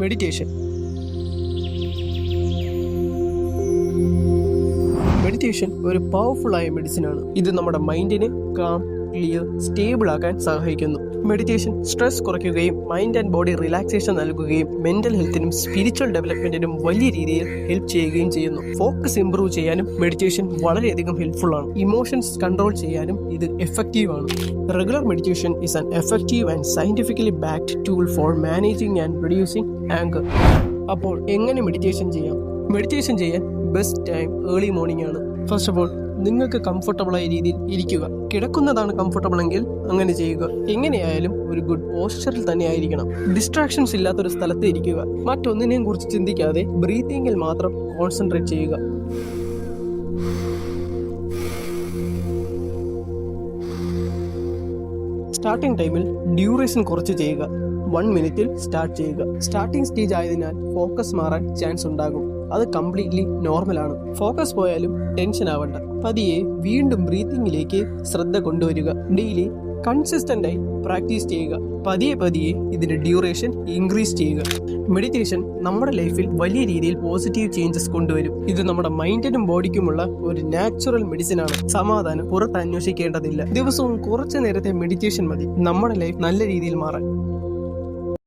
Meditation ഒരു powerful ആയ medicine ആണ്. ഇത് നമ്മുടെ മൈൻഡിനെ കാം, ക്ലിയർ, സ്റ്റേബിൾ ആക്കാൻ സഹായിക്കുന്നു. മെഡിറ്റേഷൻ സ്ട്രെസ് കുറയ്ക്കുകയും മൈൻഡ് ആൻഡ് ബോഡി റിലാക്സേഷൻ നൽകുകയും മെന്റൽ ഹെൽത്തിനും സ്പിരിച്വൽ ഡെവലപ്മെന്റിനും വലിയ രീതിയിൽ ഹെൽപ്പ് ചെയ്യുകയും ചെയ്യുന്നു. ഫോക്കസ് ഇംപ്രൂവ് ചെയ്യാനും മെഡിറ്റേഷൻ വളരെയധികം ഹെൽപ്ഫുൾ ആണ്. ഇമോഷൻസ് കൺട്രോൾ ചെയ്യാനും ഇത് എഫക്റ്റീവ് ആണ്. Regular meditation is an effective and scientifically backed tool for managing and reducing anchor. അപ്പോൾ എങ്ങനെ മെഡിറ്റേഷൻ ചെയ്യാം? മെഡിറ്റേഷൻ ചെയ്യാൻ ബെസ്റ്റ് ടൈം ഏർലി മോർണിംഗ് ആണ്. ഫസ്റ്റ് ഓഫ് ഓൾ, നിങ്ങൾക്ക് കംഫർട്ടബിൾ ആയ രീതിയിൽ ഇരിക്കുക. കിടക്കുന്നതാണ് കംഫർട്ടബിൾ എങ്കിൽ അങ്ങനെ ചെയ്യുക. എങ്ങനെയായാലും ഒരു ഗുഡ് പോസ്ചറിൽ തന്നെ ആയിരിക്കണം. ഡിസ്ട്രാക്ഷൻസ് ഇല്ലാത്തൊരു സ്ഥലത്ത് ഇരിക്കുക. മറ്റൊന്നിനെയും കുറിച്ച് ചിന്തിക്കാതെ ബ്രീത്തിങ്ങിൽ മാത്രം കോൺസെൻട്രേറ്റ് ചെയ്യുക. സ്റ്റാർട്ടിംഗ് ടൈമിൽ ഡ്യൂറേഷൻ കുറച്ച് ചെയ്യുക. 1 മിനിറ്റിൽ സ്റ്റാർട്ട് ചെയ്യുക. സ്റ്റാർട്ടിംഗ് സ്റ്റേജ് ആയതിനാൽ ഫോക്കസ് മാറാൻ ചാൻസ് ഉണ്ടാകും. അത് കംപ്ലീറ്റ്ലി നോർമലാണ്. ഫോക്കസ് പോയാലും ടെൻഷൻ ആവണ്ട. പതിയെ വീണ്ടും ബ്രീത്തിങ്ങിലേക്ക് ശ്രദ്ധ കൊണ്ടുവരിക. ഡെയിലി കൺസിസ്റ്റന്റ് ആയി പ്രാക്ടീസ് ചെയ്യുക. പതിയെ ഇതിന്റെ ഡ്യൂറേഷൻ ഇൻക്രീസ് ചെയ്യുക. മെഡിറ്റേഷൻ നമ്മുടെ ലൈഫിൽ വലിയ രീതിയിൽ പോസിറ്റീവ് ചേഞ്ചസ് കൊണ്ടുവരും. ഇത് നമ്മുടെ മൈൻഡിനും ബോഡിക്കുമുള്ള ഒരു നാച്ചുറൽ മെഡിസിൻ ആണ്. സമാധാനം പുറത്ത് അന്വേഷിക്കേണ്ടതില്ല. ദിവസവും കുറച്ചു നേരത്തെ മെഡിറ്റേഷൻ മതി നമ്മുടെ ലൈഫ് നല്ല രീതിയിൽ മാറാൻ.